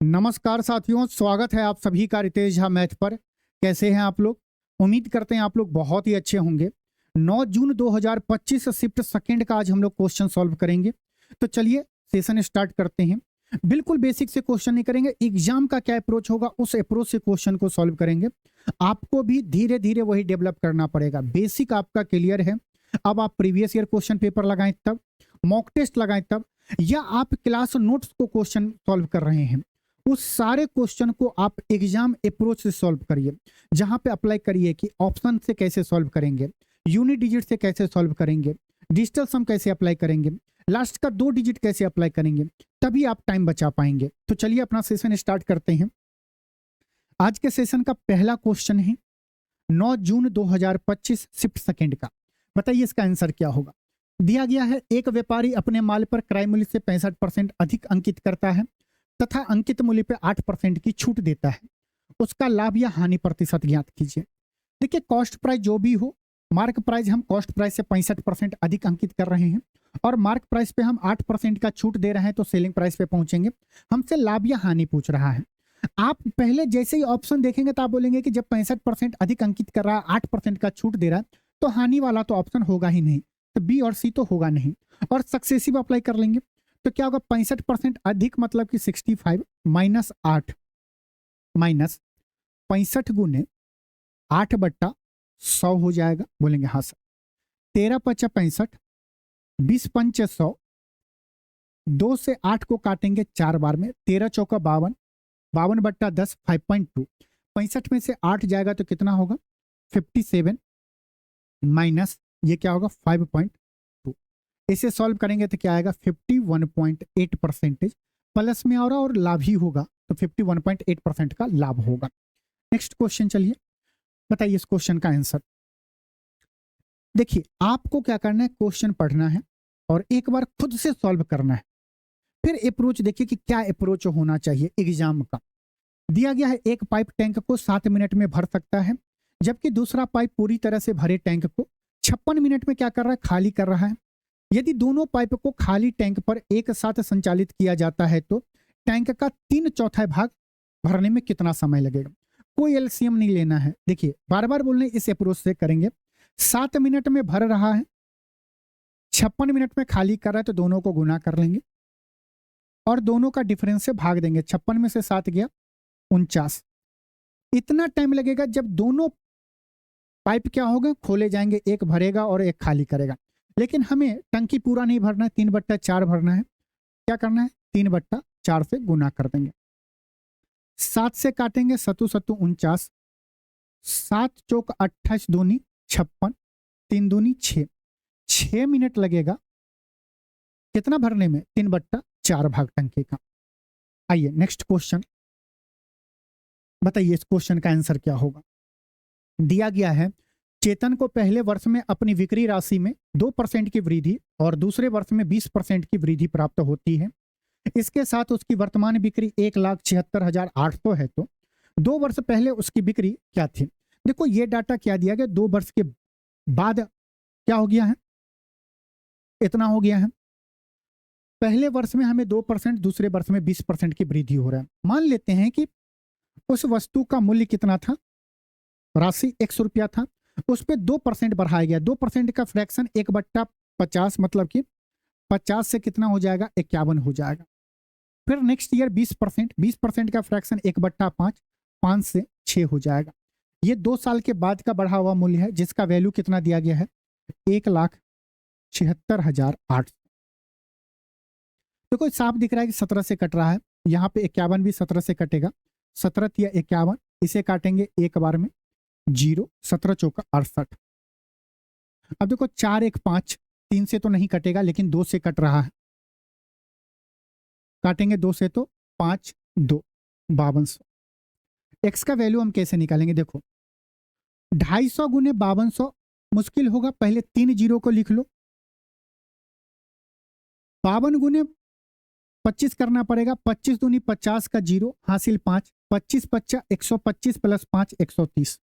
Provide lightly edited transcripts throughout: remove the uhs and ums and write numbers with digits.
नमस्कार साथियों, स्वागत है आप सभी का रितेश झा मैथ पर। कैसे हैं आप लोग? उम्मीद करते हैं आप लोग बहुत ही अच्छे होंगे। 9 जून 2025 शिफ्ट सेकंड का आज हम लोग क्वेश्चन सॉल्व करेंगे। तो चलिए सेशन स्टार्ट करते हैं। बिल्कुल बेसिक से क्वेश्चन नहीं करेंगे, एग्जाम का क्या अप्रोच होगा उस अप्रोच से क्वेश्चन को सॉल्व करेंगे। आपको भी धीरे धीरे वही डेवलप करना पड़ेगा। बेसिक आपका क्लियर है, अब आप प्रीवियस ईयर क्वेश्चन पेपर लगाएं तब, मॉक टेस्ट लगाएं तब, या आप क्लास नोट्स को क्वेश्चन सॉल्व कर रहे हैं उस सारे क्वेश्चन को आप एग्जाम अप्रोच से सॉल्व करिए। जहां पे अप्लाई करिए कि ऑप्शन से कैसे सॉल्व करेंगे, यूनिट डिजिट से कैसे सॉल्व करेंगे, डिजिटल सम कैसे अप्लाई करेंगे, लास्ट का 2 डिजिट कैसे अप्लाई करेंगे, तभी आप टाइम बचा पाएंगे। तो चलिए अपना सेशन स्टार्ट करते हैं। आज के सेशन का पहला क्वेश्चन है 9 जून 2025 शिफ्ट सेकंड का। बताइए इसका आंसर क्या होगा। दिया गया है एक व्यापारी अपने माल पर क्रय मूल्य से 65% अधिक अंकित करता है तथा अंकित मूल्य पे 8% की छूट देता है। उसका लाभ या हानि प्रतिशत ज्ञात कीजिए। देखिए, कॉस्ट प्राइस जो भी हो, मार्क प्राइस हम कॉस्ट प्राइस से 65% अधिक अंकित कर रहे हैं और मार्क प्राइस पे हम 8% का छूट दे रहे हैं, तो सेलिंग प्राइस पे पहुंचेंगे। हमसे लाभ या हानि पूछ रहा है। आप पहले जैसे ही ऑप्शन देखेंगे तो आप बोलेंगे कि जब 65% अधिक अंकित कर रहा है, 8% का छूट दे रहा है, तो हानि वाला तो ऑप्शन होगा ही नहीं, तो बी और सी तो होगा नहीं। और सक्सेसिव अप्लाई कर लेंगे तो क्या होगा, 65% अधिक मतलब कि 65 माइनस 8 माइनस 65 गुने 8/100 हो जाएगा। बोलेंगे हाँ सर। 13×5 65, 20×5 100, 2 से 8 को काटेंगे 4 बार में, 13×4 52, 52/10 5.2। 65 में से 8 जाएगा तो कितना होगा, 57 माइनस ये क्या होगा 5.2। इसे सॉल्व करेंगे तो क्या आएगा 51.8% प्लस में और लाभ ही होगा, तो 51.8% का लाभ होगा। नेक्स्ट क्वेश्चन, चलिए बताइए इस क्वेश्चन का आंसर। देखिए, आपको क्या करना है, क्वेश्चन पढ़ना है और एक बार खुद से सॉल्व करना है। फिर अप्रोच देखिए कि क्या अप्रोच होना चाहिए एग्जाम का। दिया गया है एक पाइप टैंक को 7 मिनट में भर सकता है, जबकि दूसरा पाइप पूरी तरह से भरे टैंक को 56 मिनट में क्या कर रहा है, खाली कर रहा है। यदि दोनों पाइप को खाली टैंक पर एक साथ संचालित किया जाता है तो टैंक का 3/4 भाग भरने में कितना समय लगेगा। कोई एलसीएम नहीं लेना है। देखिए, बार बार बोलने इस अप्रोच से करेंगे। 7 मिनट में भर रहा है, 56 मिनट में खाली कर रहा है, तो दोनों को गुना कर लेंगे और दोनों का डिफरेंस से भाग देंगे। 56 में से 7 गया 49। इतना टाइम लगेगा जब दोनों पाइप क्या होगा, खोले जाएंगे, एक भरेगा और एक खाली करेगा। लेकिन हमें टंकी पूरा नहीं भरना है, 3/4 भरना है। क्या करना है, 3/4 से गुना कर देंगे। 7 से काटेंगे, 7 7 49, 7 चौक 28 दूनी 56, 3 दूनी 6। 6 मिनट लगेगा कितना भरने में, 3/4 भाग टंकी का। आइए नेक्स्ट क्वेश्चन, बताइए इस क्वेश्चन का आंसर क्या होगा। दिया गया है चेतन को पहले वर्ष में अपनी बिक्री राशि में 2% की वृद्धि और दूसरे वर्ष में 20% की वृद्धि प्राप्त होती है। इसके साथ उसकी वर्तमान बिक्री 1,76,800 है। तो 2 वर्ष पहले उसकी बिक्री क्या थी। देखो, ये डाटा क्या दिया गया, 2 वर्ष के बाद क्या हो गया है, इतना हो गया है। पहले वर्ष में हमें 2%, दूसरे वर्ष में 20% की वृद्धि हो रहा है। मान लेते हैं कि उस वस्तु का मूल्य कितना था, राशि 100 रुपया था, उस पर 2% बढ़ाया गया। 2% का फ्रैक्शन 1/50, मतलब कि 50 से कितना हो जाएगा, 51 हो जाएगा। फिर नेक्स्ट ईयर 20%, 20% का फ्रैक्शन 1/5, 5 से 6 हो जाएगा। ये 2 साल के बाद का बढ़ा हुआ मूल्य है, जिसका वैल्यू कितना दिया गया है, 1,76,800। तो कोई साफ दिख रहा है कि 17 से कट रहा है, यहाँ पे 51 भी 17 से कटेगा। 17 या 51, इसे काटेंगे एक बार में, 0, 17 चौका 68। अब देखो 4 1 5, 3 से तो नहीं कटेगा, लेकिन 2 से कट रहा है, काटेंगे 2 से तो 5 2 5200। एक्स का वैल्यू हम कैसे निकालेंगे, देखो 250 गुने 5200 मुश्किल होगा, पहले 3 जीरो को लिख लो। 52 गुने 25 करना पड़ेगा, 25 दूनी 50 का 0 हासिल 5, 25 55 125 प्लस 5 130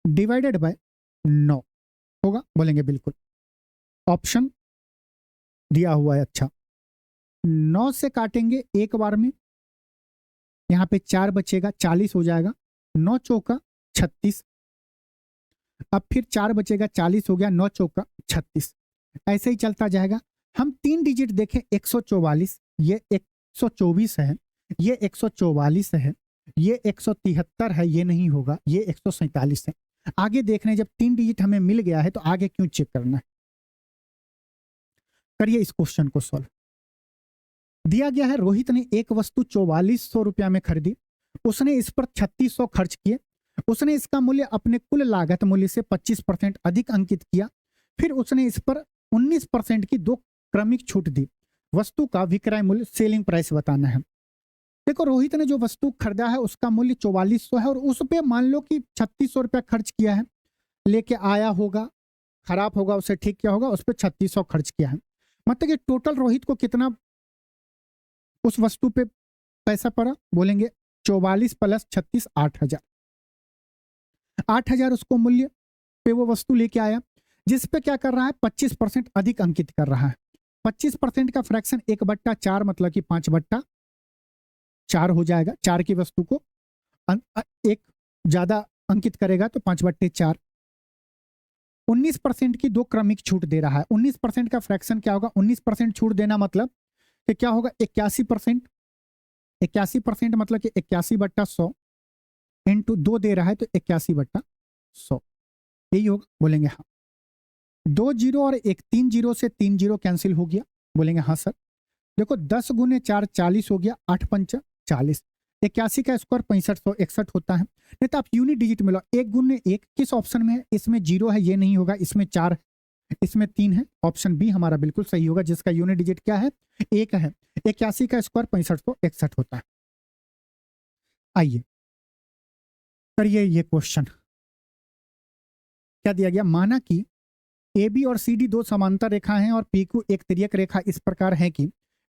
डिवाइडेड बाय 9 होगा। बोलेंगे बिल्कुल, ऑप्शन दिया हुआ है। अच्छा, 9 से काटेंगे एक बार में, यहाँ पे 4 बचेगा, 40 हो जाएगा, 9 चौका 36, अब फिर 4 बचेगा, 40 हो गया, 9 चौका 36, ऐसे ही चलता जाएगा। हम 3 डिजिट देखें, 144, ये 124 है, ये 144 है, ये 173 है, ये नहीं होगा, ये 147 है। आगे देख रहे हैं, जब 3 डिजिट हमें मिल गया है तो आगे क्यों चेक करना है। करिए इस क्वेश्चन को सॉल्व। दिया गया है रोहित ने एक वस्तु 4400 रुपया में खरीदी, उसने इस पर 3600 खर्च किए, उसने इसका मूल्य अपने कुल लागत मूल्य से 25% अधिक अंकित किया, फिर उसने इस पर 19% की 2 क्रमिक छूट दी। वस्तु का विक्रय मूल्य सेलिंग प्राइस बताना है। देखो, रोहित ने जो वस्तु खरीदा है उसका मूल्य 4400 है और उस पे मान लो कि 3600 रुपया खर्च किया है, लेके आया होगा, खराब होगा, उसे ठीक किया होगा, उस पर 3600 खर्च किया है। मतलब कि टोटल रोहित को कितना उस वस्तु पे पैसा पड़ा, बोलेंगे 44 प्लस 36, 8000। 8000 उसको मूल्य पे वो वस्तु लेके आया, जिस पे क्या कर रहा है, 25% अधिक अंकित कर रहा है। 25% का फ्रैक्शन 1/4 मतलब कि 5/4 हो जाएगा। 4 की वस्तु को एक ज्यादा अंकित करेगा तो 5/4। 19% की 2 क्रमिक छूट दे रहा है। 19% का फ्रैक्शन क्या होगा, 19% छूट देना मतलब कि क्या होगा, 81%। 81% मतलब कि 81/100 इंटू 2 दे रहा है तो 81/100, यही होगा। बोलेंगे हाँ। 2 जीरो और 3 जीरो से 3 जीरो कैंसिल हो गया, बोलेंगे हाँ सर। देखो 10 गुने 4 40 हो गया, 8 पंचा 40, 81 का स्क्वायर 6561 होता है। नहीं तो आप यूनिट डिजिट में लो, 1 गुने 1 किस ऑप्शन में है, इसमें 0 है, ये नहीं होगा, इसमें 4 है, इसमें 3 है। ऑप्शन बी हमारा बिल्कुल सही होगा, जिसका यूनिट डिजिट क्या है, 1 है। 81 का स्क्वायर 6561 होता है। आइए करिए ये क्वेश्चन। क्या दिया गया, माना कि ए बी और सी डी 2 समांतर रेखा हैं और पी क्यू एक तिर्यक रेखा इस प्रकार है कि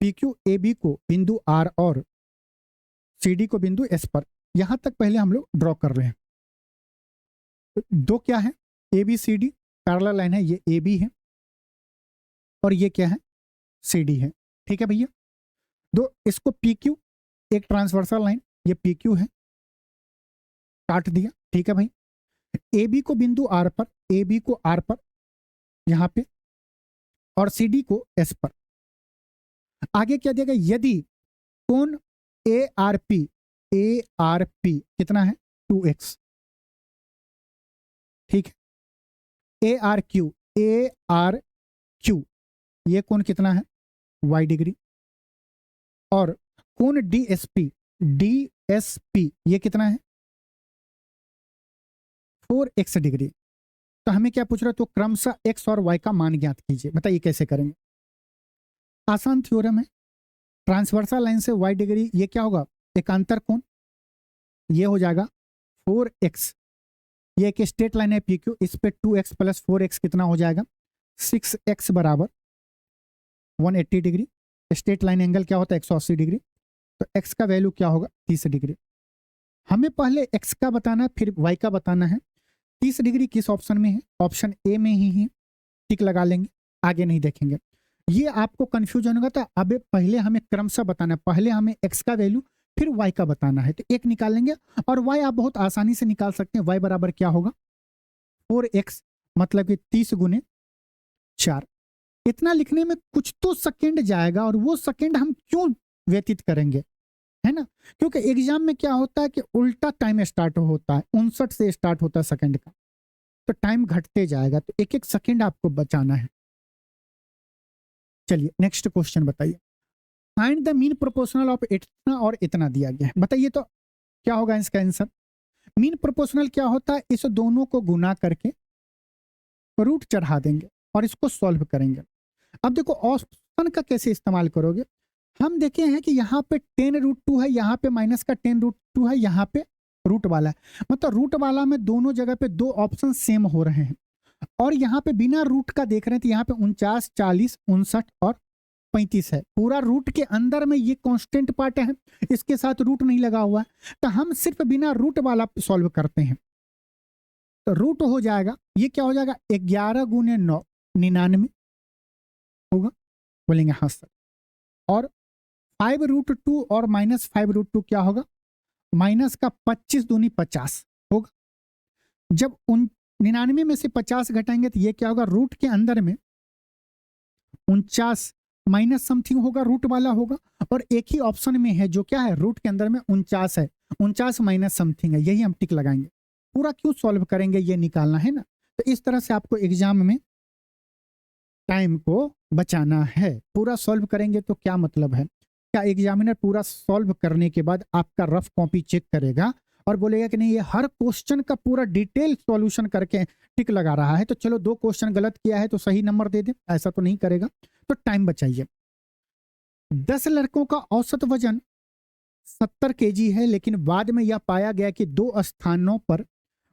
पी क्यू ए बी को बिंदु आर और सी डी को बिंदु एस पर, यहां तक पहले हम लोग ड्रॉ कर रहे हैं। दो क्या है, A B C D parallel line है, ये ए बी है और ये क्या है, सी डी है। ठीक है भैया, दो इसको पी क्यू, एक ट्रांसवर्सल लाइन, ये पी क्यू है, काट दिया। ठीक है भाई, ए बी को बिंदु आर पर, ए बी को आर पर यहां पे, और सी डी को एस पर। आगे क्या दिया गया, यदि कोण ए आर पी कितना है, 2x। ठीक है, ए आर क्यू ये कोण कितना है, y डिग्री, और कोण डी एस पी ये कितना है, 4x डिग्री। तो हमें क्या पूछ रहा है, तो क्रमशः x और y का मान ज्ञात कीजिए। बताइए कैसे करेंगे। आसान थ्योरम है, ट्रांसवर्सल लाइन से y डिग्री, ये क्या होगा, एकांतर कोण, ये हो जाएगा 4x। ये एक स्ट्रेट लाइन है पी क्यू, इस पे 2x प्लस 4x कितना हो जाएगा, 6x बराबर 180 डिग्री। स्ट्रेट लाइन एंगल क्या होता है, 180 डिग्री। तो x का वैल्यू क्या होगा, 30 डिग्री। हमें पहले x का बताना है, फिर y का बताना है। 30 डिग्री किस ऑप्शन में है, ऑप्शन ए में ही है, टिक लगा लेंगे, आगे नहीं देखेंगे। ये आपको कंफ्यूजन होगा, तो अब पहले हमें क्रमशः बताना है। पहले हमें x का वैल्यू फिर y का बताना है, तो एक निकाल लेंगे, और y आप बहुत आसानी से निकाल सकते हैं। y बराबर क्या होगा, 4x मतलब कि 30 गुने 4। इतना लिखने में कुछ तो सेकंड जाएगा, और वो सेकंड हम क्यों व्यतीत करेंगे, है ना, क्योंकि एग्जाम में क्या होता है कि उल्टा टाइम स्टार्ट होता है, 59 से स्टार्ट होता है सेकंड का, तो टाइम घटते जाएगा, तो एक एक सेकंड आपको बचाना है। चलिए नेक्स्ट क्वेश्चन बताइए। Find the mean proportional of इतना और इतना दिया गया है। बताइए तो क्या होगा इसका आंसर। मीन प्रोपोर्शनल क्या होता है, इस दोनों को गुना करके रूट चढ़ा देंगे और इसको सॉल्व करेंगे। अब देखो ऑप्शन का कैसे इस्तेमाल करोगे। हम देखे हैं कि यहाँ पे 10√2 है, यहाँ पे माइनस का 10√2 है, यहाँ पे रूट वाला है। मतलब रूट वाला में दोनों जगह पे दो ऑप्शन सेम हो रहे हैं, और यहाँ पे बिना रूट का देख रहे हैं तो यहाँ पे 49, 40, 59 और 35 है। पूरा रूट के अंदर में ये कांस्टेंट पार्ट है, इसके साथ रूट नहीं लगा हुआ है, तो हम सिर्फ बिना रूट वाला सॉल्व करते हैं। तो रूट हो जाएगा, ये क्या हो जाएगा, 11 गुने 9 99 होगा, बोलेंगे हाँ सर। और 5√2 और -5√2 क्या होगा, माइनस का 25 दूनी 50 होगा। जब 99 में से 50 घटाएंगे तो ये क्या होगा, रूट के अंदर में 49 माइनस समथिंग होगा, रूट वाला होगा। और एक ही ऑप्शन में है जो क्या है, रूट के अंदर में 49 है, 49 माइनस समथिंग है, यही हम टिक लगाएंगे। पूरा क्यों सॉल्व करेंगे, ये निकालना है ना। तो इस तरह से आपको एग्जाम में टाइम को बचाना है। पूरा सॉल्व करेंगे तो क्या मतलब है, क्या एग्जामिनर पूरा सॉल्व करने के बाद आपका रफ कॉपी चेक करेगा और बोलेगा कि नहीं ये हर क्वेश्चन का पूरा डिटेल सॉल्यूशन करके टिक लगा रहा है, तो चलो 2 क्वेश्चन गलत किया है तो सही नंबर दे दे, ऐसा तो नहीं करेगा। तो टाइम बचाइए। 10 लड़कों का औसत वजन 70 केजी है, लेकिन बाद में यह पाया गया कि 2 स्थानों पर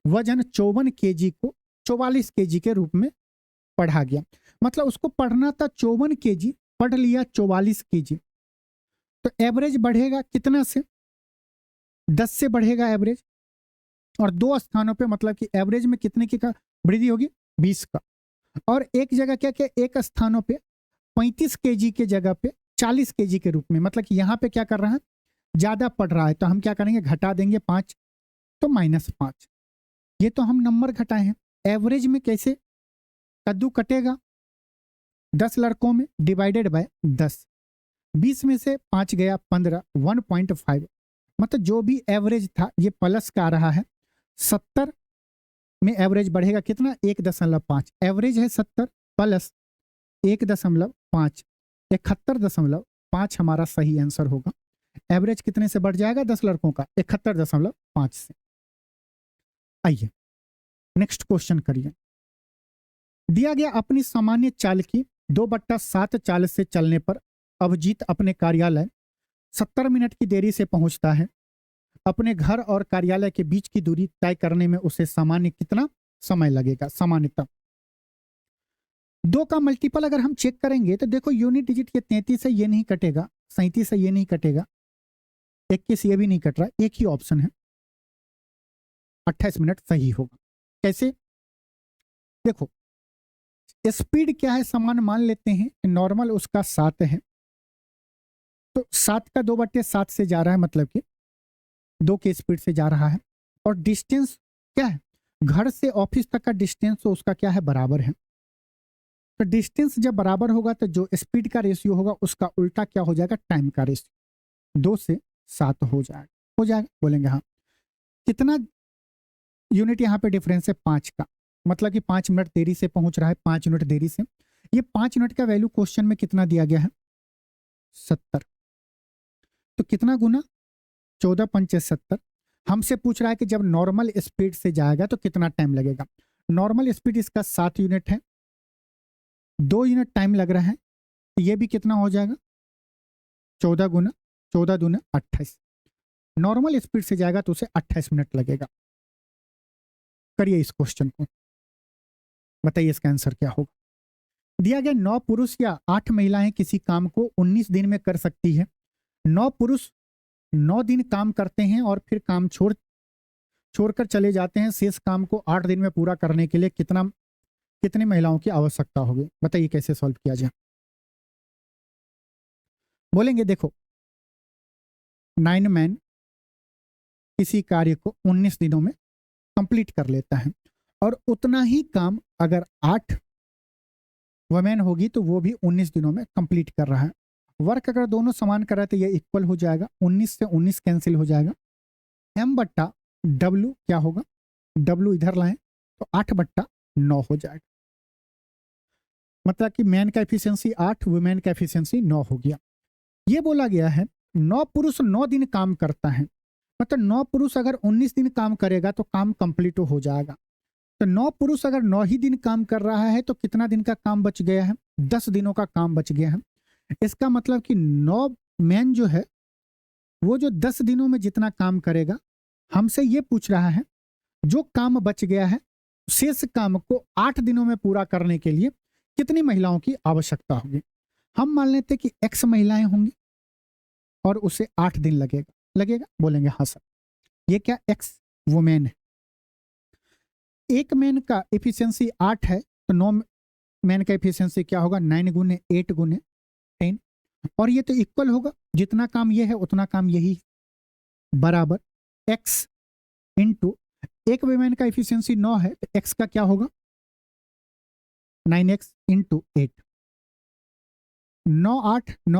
वजन 54 केजी को 44 केजी के रूप में पढ़ा गया। मतलब उसको पढ़ना था 54 केजी, पढ़ लिया 44 केजी। तो एवरेज बढ़ेगा कितना से, 10 से बढ़ेगा एवरेज। और 2 स्थानों पे मतलब कि एवरेज में कितने की का वृद्धि होगी, 20 का। और एक जगह क्या क्या, एक स्थानों पे 35 केजी के जगह पे 40 केजी के रूप में, मतलब कि यहाँ पे क्या कर रहा है, ज्यादा पढ़ रहा है। तो हम क्या करेंगे, घटा देंगे 5, तो -5। ये तो हम नंबर घटाए हैं। एवरेज में कैसे कद्दू कटेगा, 10 लड़कों में डिवाइडेड बाय 10, 20 में से 5 गया 15, 1.5। मतलब जो भी एवरेज था ये प्लस का आ रहा है। 70 में एवरेज बढ़ेगा कितना, 1.5। एवरेज है 70 प्लस 1.5, 71.5 हमारा सही आंसर होगा। एवरेज कितने से बढ़ जाएगा, 10 लड़कों का 71.5 से। आइए नेक्स्ट क्वेश्चन करिए। दिया गया अपनी सामान्य चाल की 2/7 चाल से चलने पर अभिजीत अपने कार्यालय 70 मिनट की देरी से पहुंचता है। अपने घर और कार्यालय के बीच की दूरी तय करने में उसे सामान्य कितना समय लगेगा, सामान्यतः। 2 का मल्टीपल अगर हम चेक करेंगे तो देखो यूनिट डिजिट ये 33 से ये नहीं कटेगा, 37 से ये नहीं कटेगा, 21 ये भी नहीं कट रहा, एक ही ऑप्शन है 28 मिनट सही होगा। कैसे, देखो स्पीड क्या है, समान मान लेते हैं, नॉर्मल उसका 7 है, तो 7 का 2/7 से जा रहा है, मतलब कि 2 के स्पीड से जा रहा है। और डिस्टेंस क्या है, घर से ऑफिस तक का डिस्टेंस तो उसका क्या है, बराबर है। तो डिस्टेंस जब बराबर होगा तो जो स्पीड का रेशियो होगा उसका उल्टा क्या हो जाएगा, टाइम का रेशियो, 2 से 7 हो जाएगा, बोलेंगे हाँ। कितना यूनिट यहाँ पे डिफरेंस है, 5 का, मतलब कि 5 मिनट देरी से पहुंच रहा है, 5 यूनिट देरी से। ये 5 यूनिट का वैल्यू क्वेश्चन में कितना दिया गया है, 70। तो कितना गुना, 14 पंचे 70। हमसे पूछ रहा है कि जब नॉर्मल स्पीड से जाएगा तो कितना टाइम लगेगा। नॉर्मल स्पीड इसका 7 यूनिट है, 2 यूनिट टाइम लग रहा है, तो ये भी कितना हो जाएगा, 14 गुना 14 दूना 28। नॉर्मल स्पीड से जाएगा तो उसे 28 मिनट लगेगा। करिए इस क्वेश्चन को, बताइए इसका आंसर क्या होगा। दिया गया 9 पुरुष या 8 महिलाएं किसी काम को 19 दिन में कर सकती है। 9 पुरुष 9 दिन काम करते हैं और फिर काम छोड़कर चले जाते हैं। शेष काम को 8 दिन में पूरा करने के लिए कितनी महिलाओं की आवश्यकता होगी, बताइए कैसे सॉल्व किया जाए। बोलेंगे देखो 9 मैन किसी कार्य को 19 दिनों में कंप्लीट कर लेता है, और उतना ही काम अगर 8 वुमेन होगी तो वो भी 19 दिनों में कंप्लीट कर रहा है। वर्क अगर दोनों समान कर रहे हैं तो ये इक्वल हो जाएगा, 19 से 19 कैंसिल हो जाएगा। m/w क्या होगा, w इधर लाएं तो 8/9 हो जाएगा। मतलब कि मैन का एफिशिएंसी 8, वुमेन का एफिशिएंसी 9 हो गया। ये बोला गया है 9 पुरुष 9 दिन काम करता है, मतलब 9 पुरुष अगर 19 दिन काम करेगा तो काम कंप्लीट हो जाएगा। तो 9 पुरुष अगर 9 ही दिन काम कर रहा है तो कितना दिन का काम बच गया है, 10 दिनों का काम बच गया है। इसका मतलब कि 9 मैन जो है वो जो 10 दिनों में जितना काम करेगा, हमसे ये पूछ रहा है जो काम बच गया है शेष काम को 8 दिनों में पूरा करने के लिए कितनी महिलाओं की आवश्यकता होगी। हम मान लेते कि x महिलाएं होंगी और उसे 8 दिन लगेगा, बोलेंगे हाँ सर। ये क्या, x वुमेन है, एक मैन का एफिशिएंसी 8 है तो 9 मैन का एफिशिएंसी क्या होगा, 9 गुने 8 गुने 10। और ये तो इक्वल होगा, जितना काम ये है उतना काम यही, बराबर। x इंटू, एक विमेन का एफिशिएंसी 9 है तो x का क्या होगा 9x इंटू 8, 9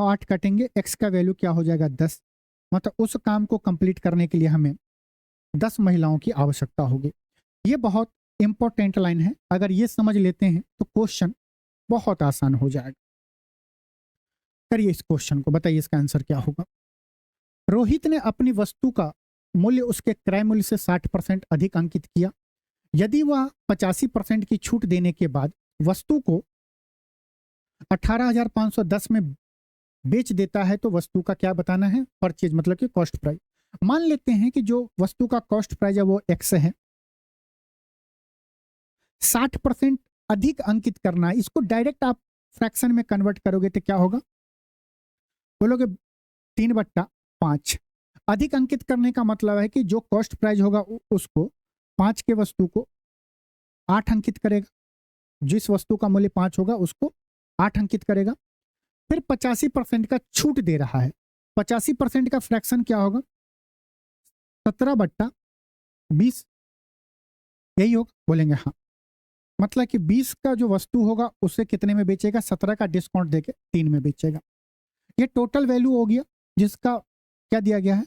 8 कटेंगे, x का वैल्यू क्या हो जाएगा 10। मतलब उस काम को कंप्लीट करने के लिए हमें 10 महिलाओं की आवश्यकता होगी। ये बहुत इंपॉर्टेंट लाइन है, अगर ये समझ लेते हैं तो क्वेश्चन बहुत आसान हो जाएगा। करिए इस क्वेश्चन को, बताइए इसका आंसर क्या होगा। रोहित ने अपनी वस्तु का मूल्य उसके क्रय मूल्य से 60% अधिक अंकित किया। यदि वह 85% की छूट देने के बाद वस्तु को 18,510 में बेच देता है तो वस्तु का क्या बताना है, परचेज मतलब कि कॉस्ट प्राइस। मान लेते हैं कि जो वस्तु का कॉस्ट प्राइस है वो x है, 60% अधिक अंकित करना है। इसको डायरेक्ट आप फ्रैक्शन में कन्वर्ट करोगे तो क्या होगा, बोलोगे 3/5। अधिक अंकित करने का मतलब है कि जो कॉस्ट प्राइस होगा उसको 5 के वस्तु को 8 अंकित करेगा, जिस वस्तु का मूल्य 5 होगा उसको 8 अंकित करेगा। फिर 85% का छूट दे रहा है, 85% का फ्रैक्शन क्या होगा 17/20, यही होगा, बोलेंगे हाँ। मतलब कि 20 का जो वस्तु होगा उसे कितने में बेचेगा, 17 का डिस्काउंट देके 3 में बेचेगा। ये टोटल वैल्यू हो गया जिसका क्या दिया गया है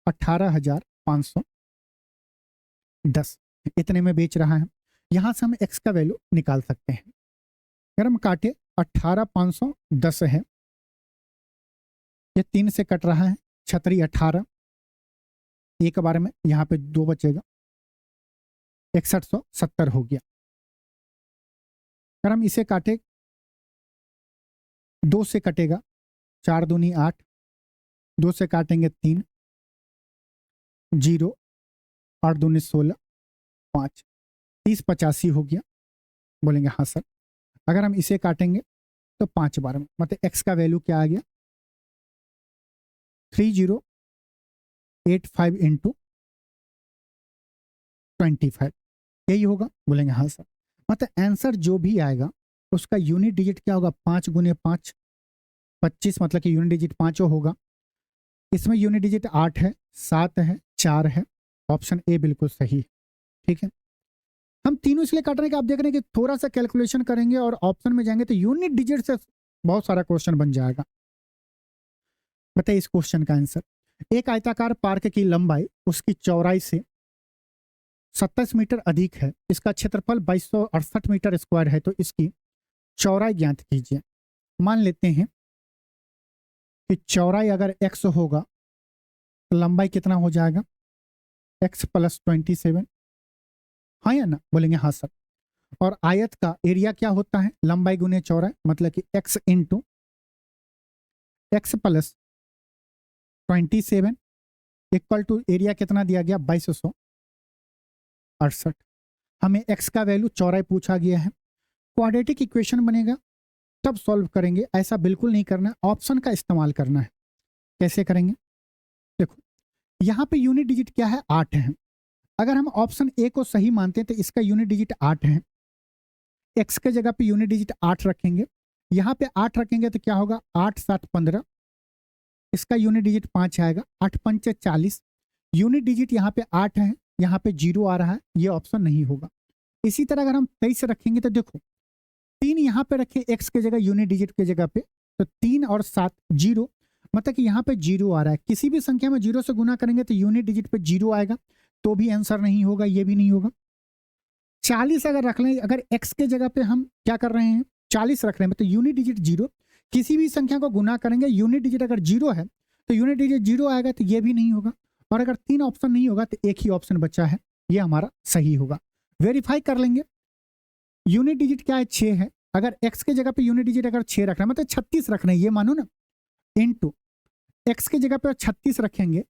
18,510, इतने में बेच रहा है। यहां से हम x का वैल्यू निकाल सकते हैं। अगर हम काटे 18,510 है, ये 3 से कट रहा है, 36 18, एक बार में यहां पे 2 बचेगा, 6170 हो गया। अगर हम इसे काटे 2 से कटेगा, 4 दूनी 8, 2 से काटेंगे 3, 0, 8 दूनी 16, 5, 30 85 हो गया, बोलेंगे हाँ सर। अगर हम इसे काटेंगे तो 5 बार में, मतलब x का वैल्यू क्या आ गया 3085 इंटू 25, यही होगा, बोलेंगे हाँ सर। मतलब आंसर जो भी आएगा उसका यूनिट डिजिट क्या होगा 5 गुने 5 25, मतलब कि यूनिट डिजिट 5 होगा। इसमें यूनिट डिजिट 8 है, 7 है, 4 है, ऑप्शन ए बिल्कुल सही है। ठीक है, हम तीनों इसलिए काट रहे हैं कि आप देख रहे हैं कि थोड़ा सा कैलकुलेशन करेंगे और ऑप्शन में जाएंगे तो यूनिट डिजिट से बहुत सारा क्वेश्चन बन जाएगा। बताइए इस क्वेश्चन का आंसर। एक आयताकार पार्क की लंबाई उसकी चौड़ाई से 27 मीटर अधिक है, इसका क्षेत्रफल 2268 मीटर स्क्वायर है, तो इसकी चौड़ाई ज्ञात कीजिए। मान लेते हैं कि चौड़ाई अगर x होगा तो लंबाई कितना हो जाएगा x + 27, हाँ या ना, बोलेंगे हाँ सर। और आयत का एरिया क्या होता है लंबाई गुने चौड़ाई, मतलब कि x into x + 27 equal to area कितना दिया गया 2268। हमें x का वैल्यू चौड़ाई पूछा गया है। क्वाड्रेटिक इक्वेशन बनेगा तब सॉल्व करेंगे, ऐसा बिल्कुल नहीं करना, ऑप्शन का इस्तेमाल करना है। कैसे करेंगे, देखो यहाँ पे यूनिट डिजिट क्या है 8 है। अगर हम ऑप्शन ए को सही मानते हैं तो इसका यूनिट डिजिट 8 है, x के जगह पे यूनिट डिजिट 8 रखेंगे, यहाँ पे 8 रखेंगे तो क्या होगा 8 7 15, इसका यूनिट डिजिट 5 आएगा, 8 5 40, यूनिट डिजिट यहाँ पे 8 है, यहाँ पे 0 आ रहा है, ये ऑप्शन नहीं होगा। इसी तरह अगर हम 23 रखेंगे तो देखो 3 यहाँ पे रखे x के जगह यूनिट डिजिट के जगह पे, तो 3 और 7 0, मतलब कि यहाँ पे 0 आ रहा है। किसी भी संख्या में 0 से गुना करेंगे तो यूनिट डिजिट पे 0 आएगा, तो भी आंसर नहीं होगा, ये भी नहीं होगा। 40 अगर रख लें, अगर x के जगह पे हम क्या कर रहे हैं 40 रख रहे हैं, तो यूनिट डिजिट 0, किसी भी संख्या को गुना करेंगे यूनिट डिजिट अगर 0 है तो यूनिट डिजिट 0 आएगा, तो ये भी नहीं होगा। और अगर 3 ऑप्शन नहीं होगा तो एक ही ऑप्शन बचा है, ये हमारा सही होगा। वेरीफाई कर लेंगे, यूनिट डिजिट क्या है 6 है, अगर x के जगह पे यूनिट डिजिट अगर 6 रख रहे हैं मतलब 36 रख रहे हैं, ये मानो ना, इनटू x के जगह पे 36 रखेंगे,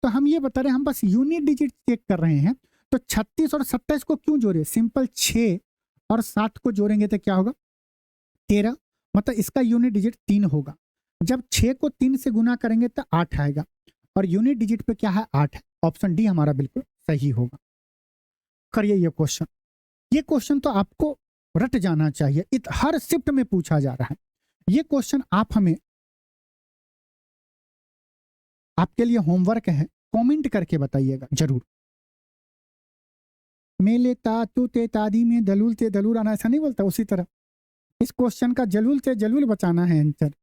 तो हम ये बता रहे हैं हम बस यूनिट डिजिट चेक कर रहे हैं। तो 36 और 27 को क्यों जोड़े, सिंपल 6 और 7 को जोड़ेंगे तो क्या होगा 13, मतलब इसका यूनिट डिजिट 3 होगा। जब 6 को 3 से गुना करेंगे तो 8 आएगा, और यूनिट डिजिट पे क्या है 8 है, ऑप्शन डी हमारा बिल्कुल सही होगा। करिए ये क्वेश्चन, ये क्वेश्चन तो आपको रट जाना चाहिए, हर शिफ्ट में पूछा जा रहा है ये क्वेश्चन। आप हमें, आपके लिए होमवर्क है, कमेंट करके बताइएगा जरूर। मेले ता तू ते तादी में दलूल ते दलूल आना, ऐसा नहीं बोलता, उसी तरह इस क्वेश्चन का जलूल ते जलूल बचाना है आंसर।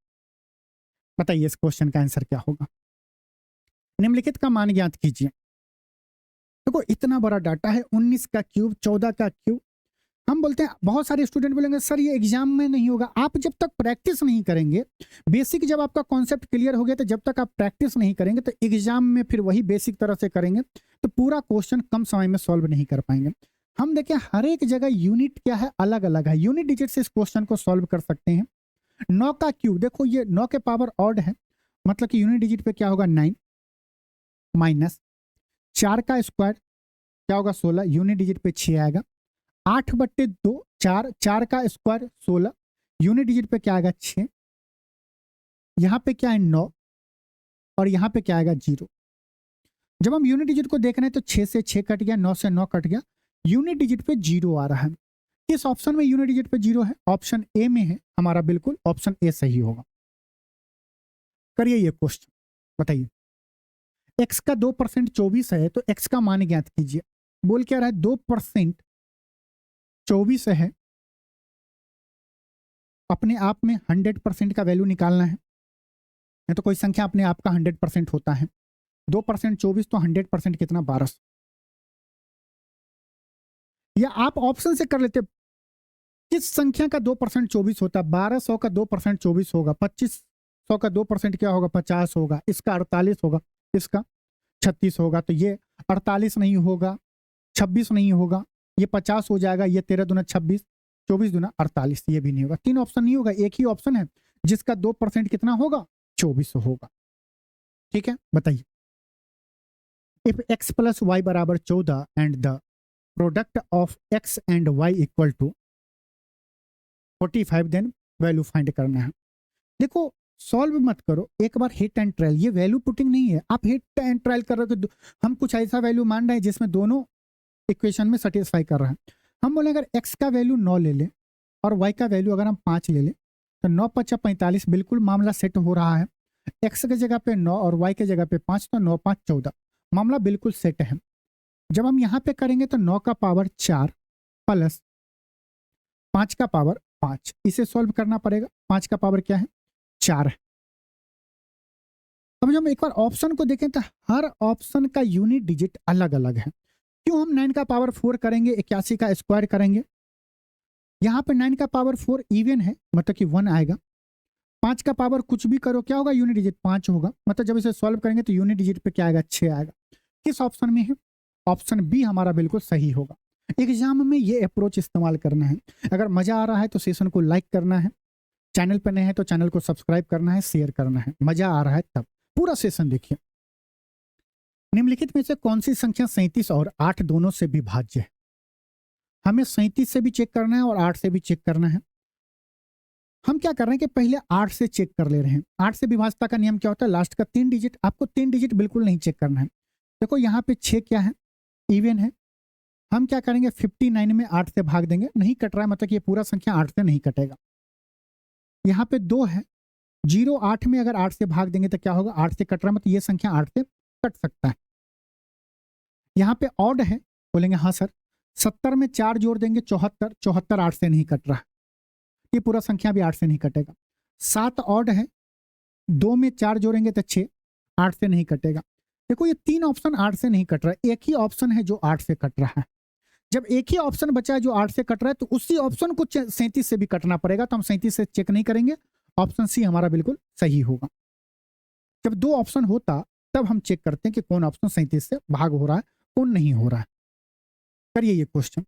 बताइए इस क्वेश्चन का आंसर क्या होगा। निम्नलिखित का मान ज्ञात कीजिए। देखो इतना बड़ा डाटा है, 19 का क्यूब, 14 का क्यूब। हम बोलते हैं, बहुत सारे स्टूडेंट बोलेंगे सर ये एग्जाम में नहीं होगा। आप जब तक प्रैक्टिस नहीं करेंगे, बेसिक जब आपका कॉन्सेप्ट क्लियर हो गया, तो जब तक आप प्रैक्टिस नहीं करेंगे तो एग्जाम में फिर वही बेसिक तरह से करेंगे तो पूरा क्वेश्चन कम समय में सॉल्व नहीं कर पाएंगे। हम देखें हर एक जगह यूनिट क्या है, अलग अलग है। यूनिट डिजिट से इस क्वेश्चन को सॉल्व कर सकते हैं। 9 का क्यूब, देखो ये 9 के पावर ऑड है, मतलब कि यूनिट डिजिट पे क्या होगा 9, माइनस 4 का स्क्वायर क्या होगा 16, यूनिट डिजिट पे 6 आएगा। 8/2 4, 4 का स्क्वायर 16, यूनिट डिजिट पे क्या आएगा 6। यहाँ पे क्या है 9 और यहाँ पे क्या आएगा 0। जब हम यूनिट डिजिट को देख रहे हैं तो 6 से 6 कट गया, 9 से 9 कट गया, यूनिट डिजिट पे 0 आ रहा है। किस ऑप्शन में यूनिट डिजिट पे 0 है? ऑप्शन ए में है हमारा, बिल्कुल ऑप्शन ए सही होगा। करिए ये क्वेश्चन, बताइए। x का 2% 24 है, तो x का मान ज्ञात कीजिए। बोल क्या रहा है 2% 24 है, अपने आप में 100% का वैल्यू निकालना है। नहीं तो कोई संख्या अपने आप का 100% होता है। 2% 24 तो 100% कितना 1200। या आप ऑप्शन से कर लेते, किस संख्या का 2% 24 होता है? 1200 का 2% 24 होगा, 2500 का 2% क्या होगा 50 होगा, इसका 48 होगा, इसका 36 होगा। तो ये 48 नहीं होगा, 26 नहीं होगा, ये 50 हो जाएगा, ये 13 दूना 26, 24 दूना 48, ये भी नहीं होगा। 3 ऑप्शन नहीं होगा, एक ही ऑप्शन है जिसका 2% कितना होगा 24 होगा। ठीक है, बताइए। इफ x प्लस वाई बराबर 14 and the product of x and y equal to 45, then value find करना है। देखो सॉल्व मत करो, एक बार हिट एंड ट्रायल, ये वैल्यू पुटिंग नहीं है। आप हिट एंड ट्रायल कर रहे हो, हम कुछ ऐसा वैल्यू मान रहे हैं जिसमें दोनों इक्वेशन में सेटिस्फाई कर रहा है। हम बोले अगर x का वैल्यू 9 ले ले और y का वैल्यू अगर हम 5 ले ले, तो 9 5 45, बिल्कुल मामला सेट हो रहा है। x के जगह पे 9 और y के जगह पे 5, तो 9 5 14, मामला बिल्कुल सेट है। जब हम यहाँ पे करेंगे तो 9 का पावर 4 प्लस 5 का पावर 5, इसे सॉल्व करना पड़ेगा। 5 का पावर क्या है 4 है। अब जब हम एक बार ऑप्शन को देखें तो हर ऑप्शन का यूनिट डिजिट अलग अलग है। क्यों? हम 9 का पावर 4 करेंगे, 81 का स्क्वायर करेंगे। यहाँ पे 9 का पावर 4 इवन है, मतलब कि 1 आएगा। 5 का पावर कुछ भी करो क्या होगा, यूनिट डिजिट 5 होगा, मतलब जब इसे सॉल्व करेंगे तो यूनिट डिजिट पे क्या आएगा 6 आएगा। किस ऑप्शन में है? ऑप्शन बी हमारा बिल्कुल सही होगा। एग्जाम में ये अप्रोच इस्तेमाल करना है। अगर मजा आ रहा है तो सेशन को लाइक करना है, चैनल पर नए हैं तो चैनल को सब्सक्राइब करना है, शेयर करना है। मजा आ रहा है तब पूरा सेशन देखिए। निम्नलिखित में से कौन सी संख्या 37 और 8 दोनों से विभाज्य है? हमें 37 से भी चेक करना है और 8 से भी चेक करना है। हम क्या कर रहे हैं कि पहले 8 से चेक कर ले रहे हैं। 8 से विभाज्यता का नियम क्या होता है, लास्ट का 3 डिजिट, आपको 3 डिजिट बिल्कुल नहीं चेक करना है। देखो यहाँ पे 6 क्या है, इवन है। हम क्या करेंगे 59 में 8 से भाग देंगे, नहीं कट रहा है, मतलब कि ये पूरा संख्या 8 से नहीं कटेगा। यहाँ पे 2 है, 0 8 में अगर 8 से भाग देंगे तो क्या होगा, 8 से कट रहा है, मतलब ये संख्या 8 से कट सकता है। यहाँ पे ऑड है, बोलेंगे हाँ सर। 70 में 4 जोड़ देंगे 74, 74 8 से नहीं कट रहा, ये पूरा संख्या भी 8 से नहीं कटेगा। 7 ऑड है, 2 में 4 जोड़ेंगे तो 6, 8 से नहीं कटेगा। देखो ये 3 ऑप्शन 8 से नहीं कट रहा है, एक ही ऑप्शन है जो 8 से कट रहा है। जब एक ही ऑप्शन बचा है जो 8 से कट रहा है, तो उसी ऑप्शन को 37 से भी कटना पड़ेगा। तो हम 37 से चेक नहीं करेंगे, ऑप्शन सी हमारा बिल्कुल सही होगा। जब 2 ऑप्शन होता तब हम चेक करते हैं कि कौन ऑप्शन 37 से भाग हो रहा है, कौन नहीं हो रहा है। करिए ये क्वेश्चन,